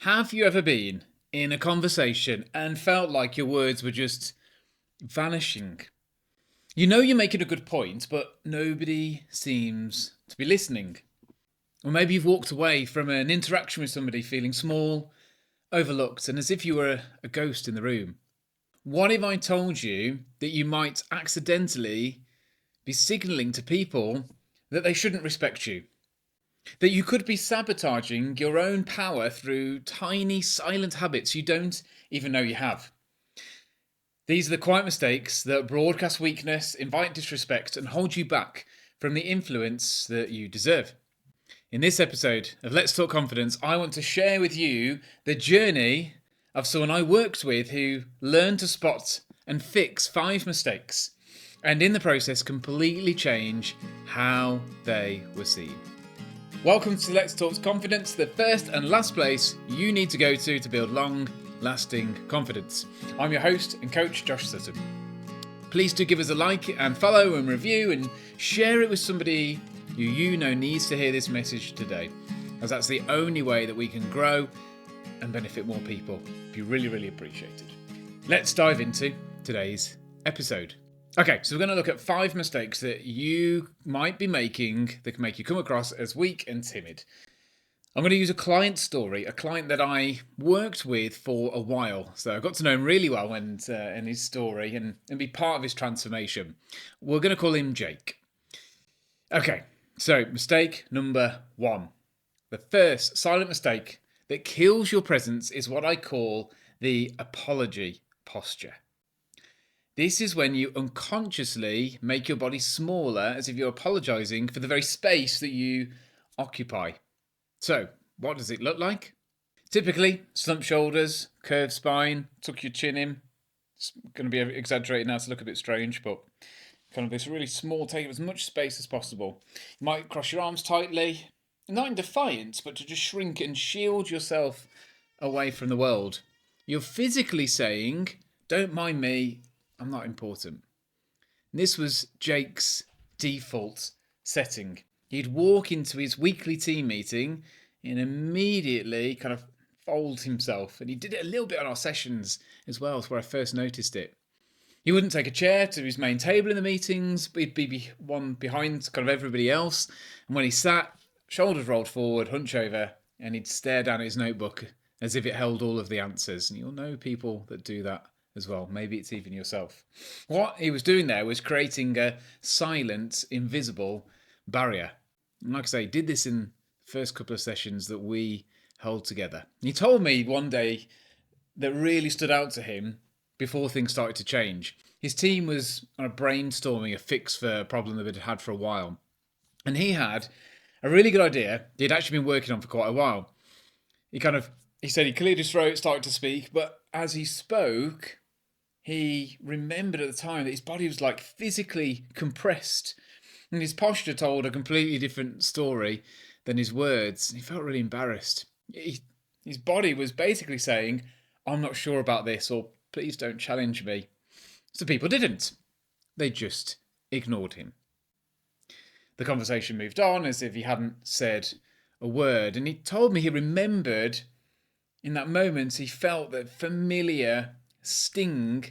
Have you ever been in a conversation and felt like your words were just vanishing? You know you're making a good point, but nobody seems to be listening. Or maybe you've walked away from an interaction with somebody feeling small, overlooked, and as if you were a ghost in the room. What if I told you that you might accidentally be signalling to people that they shouldn't respect you? That you could be sabotaging your own power through tiny silent habits you don't even know you have. These are the quiet mistakes that broadcast weakness, invite disrespect, and hold you back from the influence that you deserve. In this episode of Let's Talk Confidence, I want to share with you the journey of someone I worked with who learned to spot and fix 5 mistakes, and in the process completely change how they were seen. Welcome to Let's Talk Confidence, the first and last place you need to go to build long-lasting confidence. I'm your host and coach, Josh Sutton. Please do give us a like and follow and review and share it with somebody who you know needs to hear this message today, as that's the only way that we can grow and benefit more people. It'd be really, really appreciated. Let's dive into today's episode. Okay, so we're going to look at 5 mistakes that you might be making that can make you come across as weak and timid. I'm going to use a client story, a client that I worked with for a while. So I got to know him really well and his story and be part of his transformation. We're going to call him Jake. Okay, so mistake number 1. The first silent mistake that kills your presence is what I call the apology posture. This is when you unconsciously make your body smaller as if you're apologising for the very space that you occupy. So, what does it look like? Typically, slumped shoulders, curved spine, tuck your chin in. It's going to be exaggerated now to look a bit strange, but kind of this really small, take up as much space as possible. You might cross your arms tightly, not in defiance, but to just shrink and shield yourself away from the world. You're physically saying, don't mind me, I'm not important. And this was Jake's default setting. He'd walk into his weekly team meeting and immediately kind of fold himself. And he did it a little bit on our sessions as well. It's where I first noticed it. He wouldn't take a chair to his main table in the meetings, but he'd be one behind kind of everybody else. And when he sat, shoulders rolled forward, hunch over, and he'd stare down at his notebook as if it held all of the answers. And you'll know people that do that as well. Maybe it's even yourself. What he was doing there was creating a silent, invisible barrier. And like I say, he did this in the first couple of sessions that we held together. He told me one day that really stood out to him before things started to change. His team was brainstorming a fix for a problem that they'd had for a while. And he had a really good idea he'd actually been working on for quite a while. He said he cleared his throat, started to speak, but as he spoke, he remembered at the time that his body was like physically compressed and his posture told a completely different story than his words. He felt really embarrassed. His body was basically saying, I'm not sure about this, or please don't challenge me. So people didn't. They just ignored him. The conversation moved on as if he hadn't said a word. And he told me he remembered in that moment he felt that familiar sting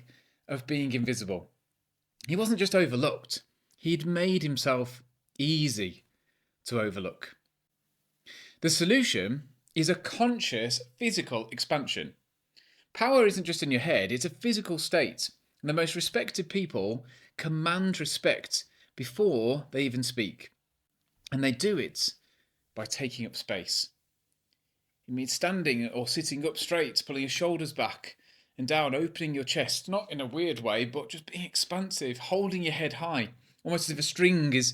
of being invisible. He wasn't just overlooked. He'd made himself easy to overlook. The solution is a conscious physical expansion. Power isn't just in your head, it's a physical state. And the most respected people command respect before they even speak. And they do it by taking up space. It means standing or sitting up straight, pulling your shoulders back and down, opening your chest, not in a weird way, but just being expansive, holding your head high, almost as if a string is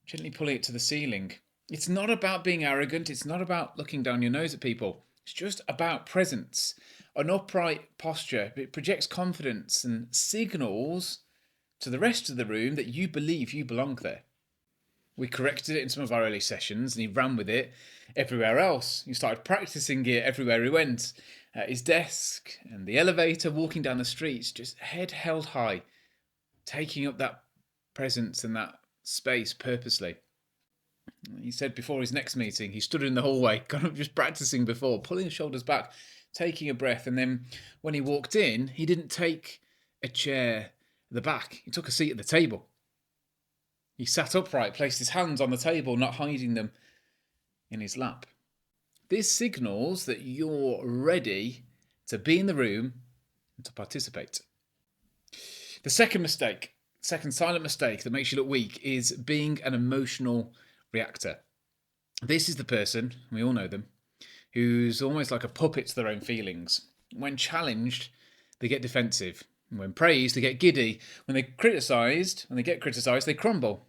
gently pulling it to the ceiling. It's not about being arrogant. It's not about looking down your nose at people. It's just about presence. An upright posture, it projects confidence and signals to the rest of the room that you believe you belong there. We corrected it in some of our early sessions and he ran with it everywhere else. He started practicing it everywhere he went. At his desk and the elevator, walking down the streets, just head held high, taking up that presence and that space purposely. He said before his next meeting, he stood in the hallway, kind of just practicing before, pulling his shoulders back, taking a breath. And then when he walked in, he didn't take a chair at the back. He took a seat at the table. He sat upright, placed his hands on the table, not hiding them in his lap. This signals that you're ready to be in the room and to participate. The second silent mistake that makes you look weak is being an emotional reactor. This is the person, we all know them, who's almost like a puppet to their own feelings. When challenged, they get defensive. When praised, they get giddy. When they get criticised, they crumble.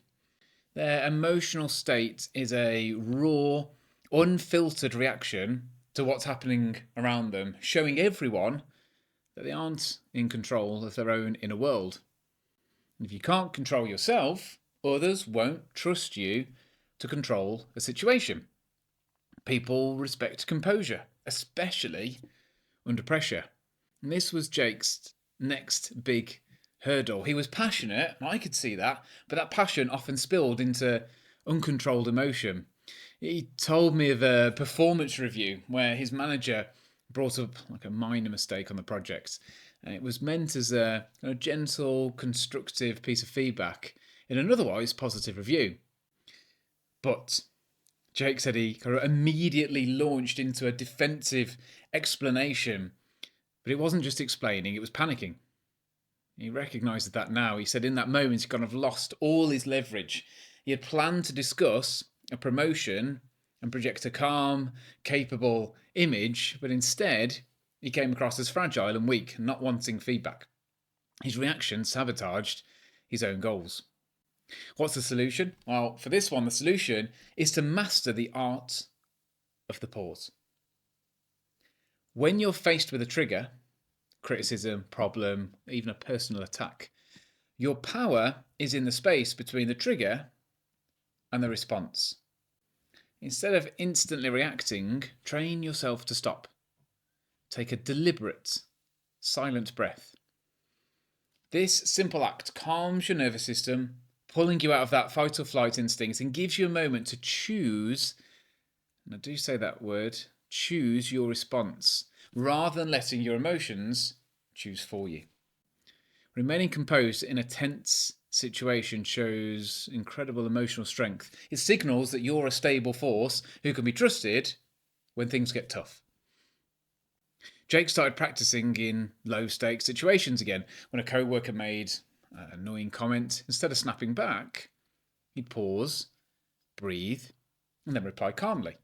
Their emotional state is a raw, unfiltered reaction to what's happening around them, showing everyone that they aren't in control of their own inner world. And if you can't control yourself, others won't trust you to control a situation. People respect composure, especially under pressure. And this was Jake's next big hurdle. He was passionate, and I could see that, but that passion often spilled into uncontrolled emotion. He told me of a performance review where his manager brought up like a minor mistake on the project, and it was meant as a gentle, constructive piece of feedback in an otherwise positive review. But Jake said he immediately launched into a defensive explanation, but it wasn't just explaining, it was panicking. He recognised that now. He said in that moment he lost all his leverage. He had planned to discuss a promotion and project a calm, capable image, but instead he came across as fragile and weak, not wanting feedback. His reaction sabotaged his own goals. What's the solution? Well, for this one, the solution is to master the art of the pause. When you're faced with a trigger, criticism, problem, even a personal attack, your power is in the space between the trigger and the response. Instead of instantly reacting, train yourself to stop. Take a deliberate, silent breath. This simple act calms your nervous system, pulling you out of that fight or flight instinct, and gives you a moment to choose, and I do say that word, choose your response, rather than letting your emotions choose for you. Remaining composed in a tense situation shows incredible emotional strength. It signals that you're a stable force who can be trusted when things get tough. Jake started practicing in low-stakes situations again. When a co-worker made an annoying comment, instead of snapping back, he'd pause, breathe, and then reply calmly.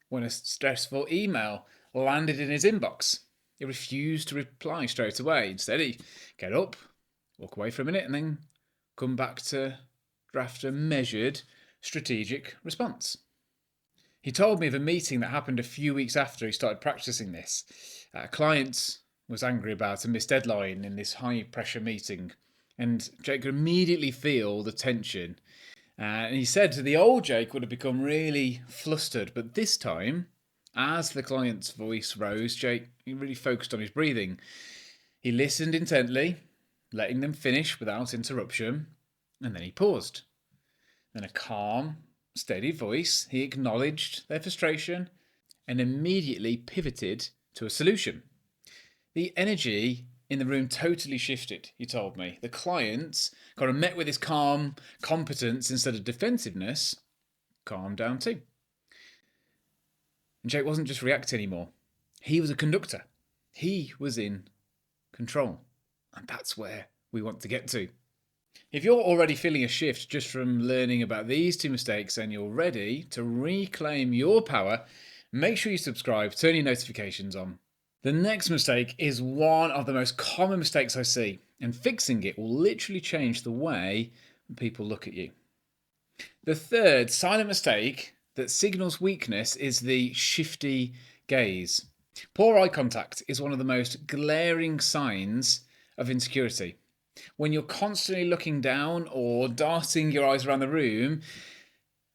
When a stressful email landed in his inbox, he refused to reply straight away. Instead, he'd get up, walk away for a minute, and then come back to draft a measured, strategic response. He told me of a meeting that happened a few weeks after he started practicing this. A client was angry about a missed deadline in this high-pressure meeting, and Jake could immediately feel the tension. And he said the old Jake would have become really flustered, but this time, as the client's voice rose, Jake really focused on his breathing. He listened intently, letting them finish without interruption, and then he paused. Then a calm, steady voice, he acknowledged their frustration and immediately pivoted to a solution. The energy in the room totally shifted, he told me. The client met with his calm competence instead of defensiveness, calmed down too. And Jake wasn't just reacting anymore. He was a conductor. He was in control. And that's where we want to get to. If you're already feeling a shift just from learning about these two mistakes and you're ready to reclaim your power, make sure you subscribe, turn your notifications on. The next mistake is one of the most common mistakes I see, and fixing it will literally change the way people look at you. The third silent mistake that signals weakness is the shifty gaze. Poor eye contact is one of the most glaring signs of insecurity. When you're constantly looking down or darting your eyes around the room,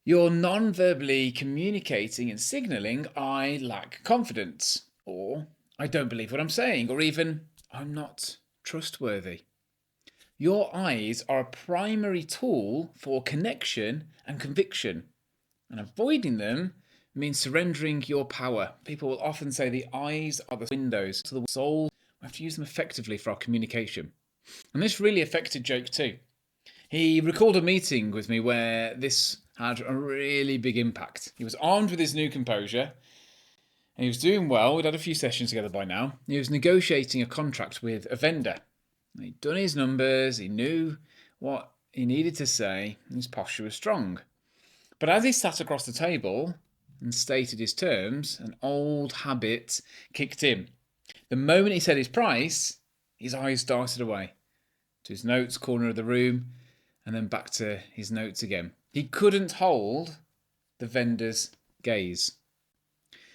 you're non-verbally communicating and signalling, I lack confidence, or I don't believe what I'm saying, or even I'm not trustworthy. Your eyes are a primary tool for connection and conviction, and avoiding them means surrendering your power. People will often say the eyes are the windows to the soul. We have to use them effectively for our communication. And this really affected Jake too. He recalled a meeting with me where this had a really big impact. He was armed with his new composure and he was doing well. We'd had a few sessions together by now. He was negotiating a contract with a vendor. He'd done his numbers, he knew what he needed to say, and his posture was strong. But as he sat across the table and stated his terms, an old habit kicked in. The moment he said his price, his eyes darted away to his notes corner of the room and then back to his notes again. He couldn't hold the vendor's gaze.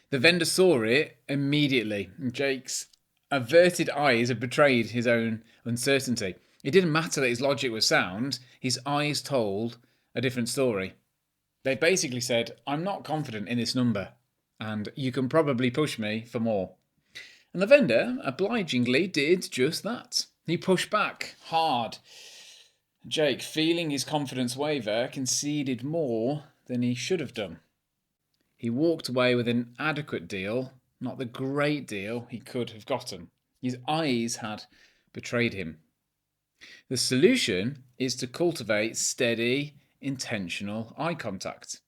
The vendor saw it immediately, and Jake's averted eyes had betrayed his own uncertainty. It didn't matter that his logic was sound, his eyes told a different story. They basically said, I'm not confident in this number, and you can probably push me for more. And the vendor obligingly did just that. He pushed back hard. Jake, feeling his confidence waver, conceded more than he should have done. He walked away with an adequate deal, not the great deal he could have gotten. His eyes had betrayed him. The solution is to cultivate steady, intentional eye contact.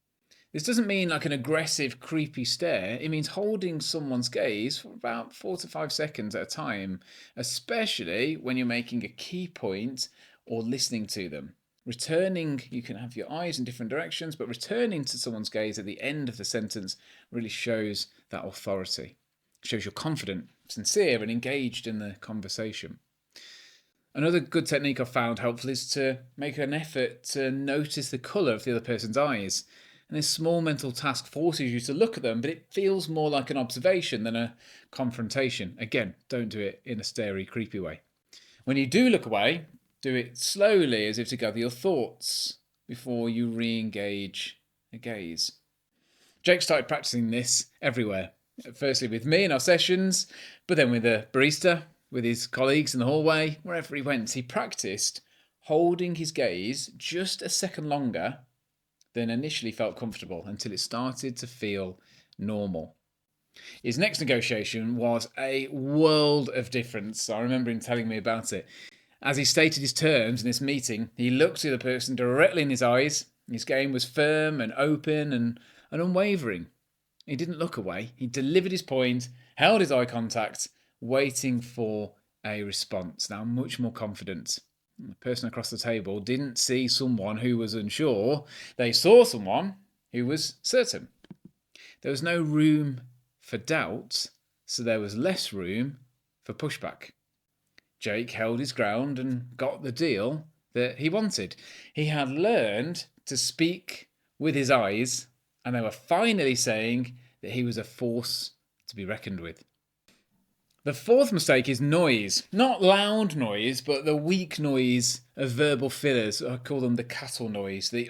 This doesn't mean like an aggressive, creepy stare. It means holding someone's gaze for about 4 to 5 seconds at a time, especially when you're making a key point or listening to them. Returning, you can have your eyes in different directions, but returning to someone's gaze at the end of the sentence really shows that authority. It shows you're confident, sincere, and engaged in the conversation. Another good technique I've found helpful is to make an effort to notice the colour of the other person's eyes. And this small mental task forces you to look at them, but it feels more like an observation than a confrontation. Again, don't do it in a starey, creepy way. When you do look away, do it slowly, as if to gather your thoughts before you re-engage a gaze. Jake started practicing this everywhere. Firstly with me in our sessions, but then with the barista, with his colleagues in the hallway, wherever he went. He practiced holding his gaze just a second longer than initially felt comfortable until it started to feel normal. His next negotiation was a world of difference. I remember him telling me about it. As he stated his terms in this meeting, he looked the other person directly in his eyes. His gaze was firm and open and unwavering. He didn't look away. He delivered his point, held his eye contact, waiting for a response. Now much more confident. The person across the table didn't see someone who was unsure. They saw someone who was certain. There was no room for doubt, so there was less room for pushback. Jake held his ground and got the deal that he wanted. He had learned to speak with his eyes, and they were finally saying that he was a force to be reckoned with. The fourth mistake is noise. Not loud noise, but the weak noise of verbal fillers. I call them the cattle noise. The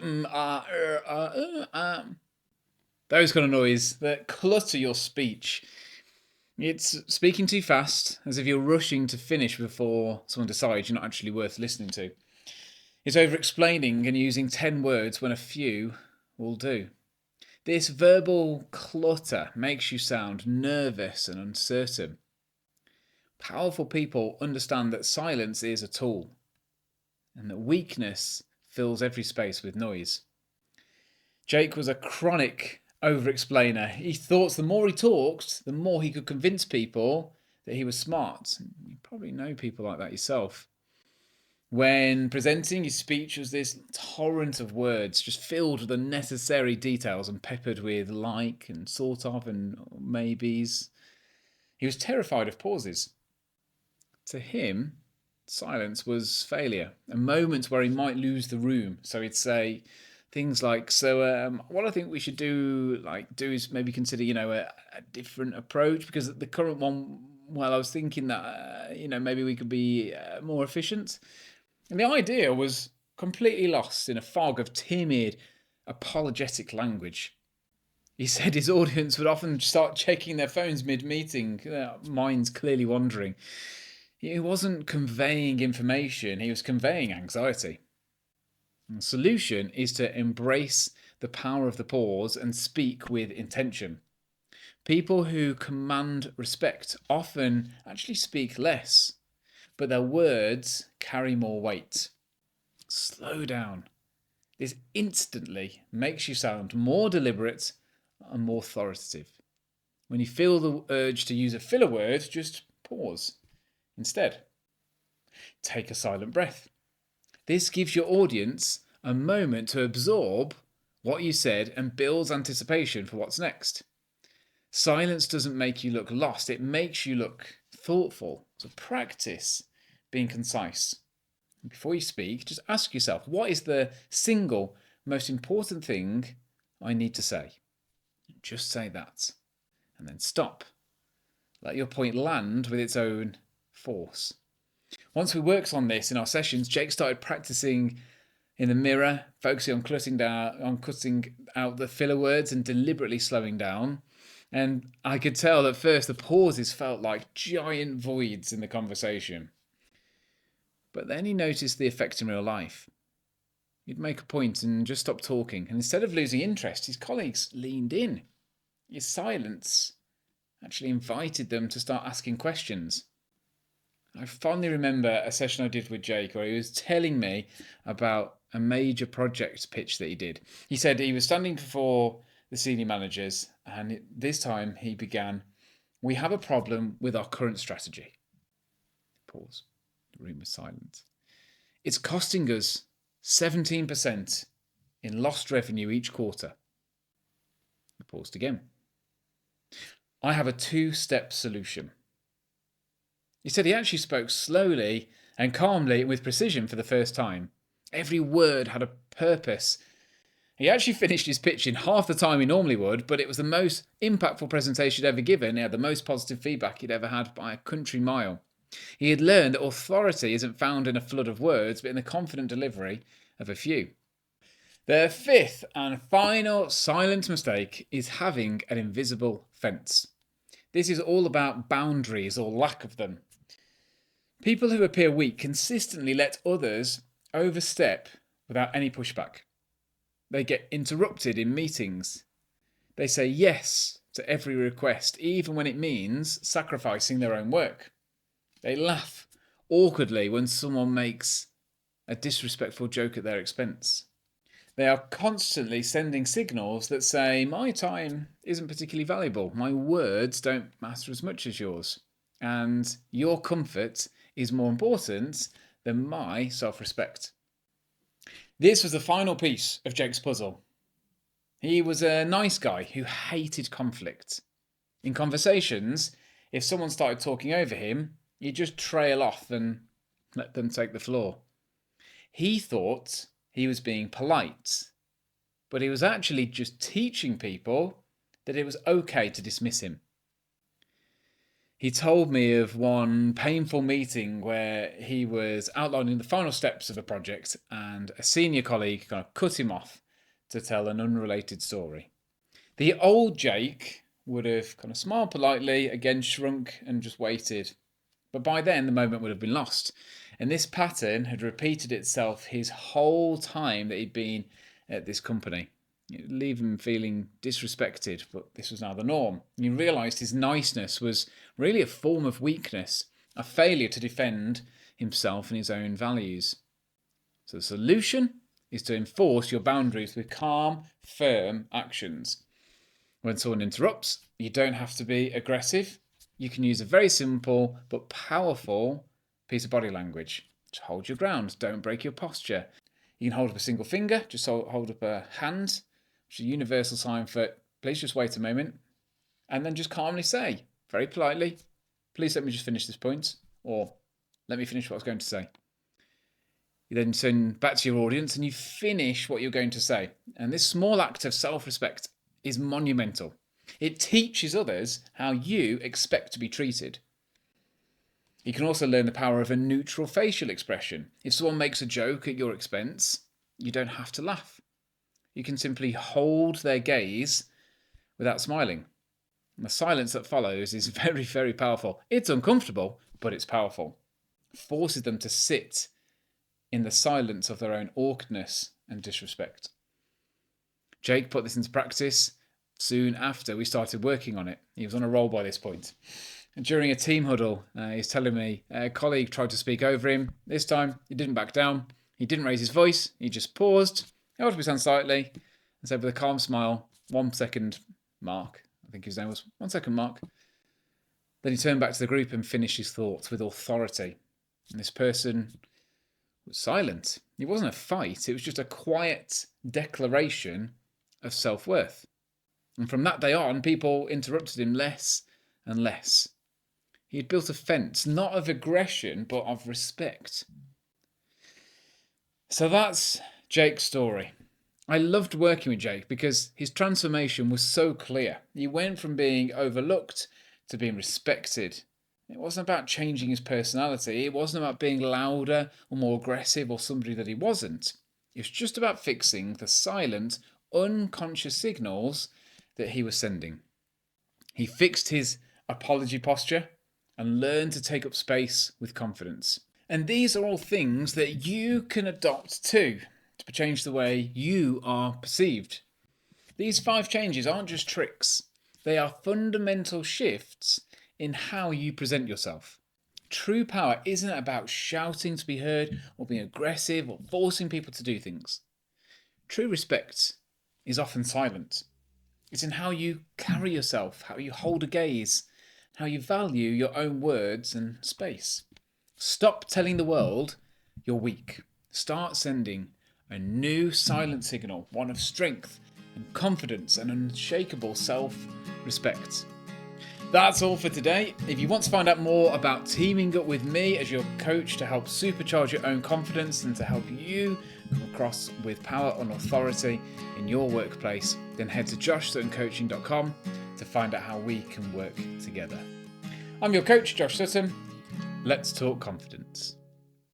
those kind of noise that clutter your speech. It's speaking too fast, as if you're rushing to finish before someone decides you're not actually worth listening to. It's over-explaining and using 10 words when a few will do. This verbal clutter makes you sound nervous and uncertain. Powerful people understand that silence is a tool and that weakness fills every space with noise. Jake was a chronic over-explainer. He thought the more he talked, the more he could convince people that he was smart. You probably know people like that yourself. When presenting, his speech was this torrent of words, just filled with unnecessary details and peppered with like and sort of and maybes. He was terrified of pauses. To him, silence was failure, a moment where he might lose the room. So he'd say things like, what I think we should do is maybe consider, a different approach, because the current one, well, I was thinking that, maybe we could be more efficient. And the idea was completely lost in a fog of timid, apologetic language. He said his audience would often start checking their phones mid-meeting, their minds clearly wandering. He wasn't conveying information, he was conveying anxiety. The solution is to embrace the power of the pause and speak with intention. People who command respect often actually speak less, but their words carry more weight. Slow down. This instantly makes you sound more deliberate and more authoritative. When you feel the urge to use a filler word, just pause instead. Take a silent breath. This gives your audience a moment to absorb what you said and builds anticipation for what's next. Silence doesn't make you look lost, it makes you look thoughtful. So practice being concise. Before you speak, just ask yourself, what is the single most important thing I need to say? Just say that. And then stop. Let your point land with its own force. Once we worked on this in our sessions, Jake started practicing in the mirror, focusing on cutting out the filler words and deliberately slowing down. And I could tell at first the pauses felt like giant voids in the conversation. But then he noticed the effect in real life. He'd make a point and just stop talking, and instead of losing interest, his colleagues leaned in. His silence actually invited them to start asking questions. I fondly remember a session I did with Jake where he was telling me about a major project pitch that he did. He said he was standing before the senior managers, and this time he began, "We have a problem with our current strategy." Pause. The room was silent. "It's costing us 17% in lost revenue each quarter." He paused again. "I have a two-step solution." He said he actually spoke slowly and calmly and with precision for the first time. Every word had a purpose. He actually finished his pitch in half the time he normally would, but it was the most impactful presentation he'd ever given. He had the most positive feedback he'd ever had by a country mile. He had learned that authority isn't found in a flood of words, but in the confident delivery of a few. The fifth and final silent mistake is having an invisible fence. This is all about boundaries or lack of them. People who appear weak consistently let others overstep without any pushback. They get interrupted in meetings. They say yes to every request, even when it means sacrificing their own work. They laugh awkwardly when someone makes a disrespectful joke at their expense. They are constantly sending signals that say, "My time isn't particularly valuable, my words don't matter as much as yours, and your comfort is more important than my self-respect." This was the final piece of Jake's puzzle. He was a nice guy who hated conflict. In conversations, if someone started talking over him, he'd just trail off and let them take the floor. He thought he was being polite, but he was actually just teaching people that it was okay to dismiss him. He told me of one painful meeting where he was outlining the final steps of a project and a senior colleague kind of cut him off to tell an unrelated story. The old Jake would have kind of smiled politely, again shrunk and just waited. But by then the moment would have been lost. And this pattern had repeated itself his whole time that he'd been at this company. It would leave him feeling disrespected, but this was now the norm. He realised his niceness was really a form of weakness, a failure to defend himself and his own values. So the solution is to enforce your boundaries with calm, firm actions. When someone interrupts, you don't have to be aggressive. You can use a very simple but powerful piece of body language. Just hold your ground, don't break your posture. You can hold up a single finger, just hold up a hand, which is a universal sign for, "Please just wait a moment," and then just calmly say, very politely, "Please let me just finish this point," or "Let me finish what I was going to say." You then send back to your audience and you finish what you're going to say. And this small act of self-respect is monumental. It teaches others how you expect to be treated. You can also learn the power of a neutral facial expression. If someone makes a joke at your expense, you don't have to laugh. You can simply hold their gaze without smiling. And the silence that follows is very, very powerful. It's uncomfortable, but it's powerful. forces them to sit in the silence of their own awkwardness and disrespect. Jake put this into practice soon after we started working on it. He was on a roll by this point. And during a team huddle, he's telling me a colleague tried to speak over him. This time, he didn't back down. He didn't raise his voice. He just paused, held up his hand slightly, and said with a calm smile, 1 second, Mark. I think his name was 1 second, Mark. Then he turned back to the group and finished his thoughts with authority. And this person was silent. It wasn't a fight. It was just a quiet declaration of self-worth. And from that day on, people interrupted him less and less. He had built a fence, not of aggression, but of respect. So that's Jake's story. I loved working with Jake because his transformation was so clear. He went from being overlooked to being respected. It wasn't about changing his personality. It wasn't about being louder or more aggressive or somebody that he wasn't. It was just about fixing the silent, unconscious signals that he was sending. He fixed his apology posture and learned to take up space with confidence. And these are all things that you can adopt too to change the way you are perceived. These 5 changes aren't just tricks. They are fundamental shifts in how you present yourself. True power isn't about shouting to be heard or being aggressive or forcing people to do things. True respect is often silent. It's in how you carry yourself, how you hold a gaze, how you value your own words and space. Stop telling the world you're weak. Start sending a new silent signal, one of strength and confidence and unshakable self-respect. That's all for today. If you want to find out more about teaming up with me as your coach to help supercharge your own confidence and to help you come across with power and authority in your workplace, then head to joshsuttoncoaching.com to find out how we can work together. I'm your coach, Josh Sutton. Let's talk confidence.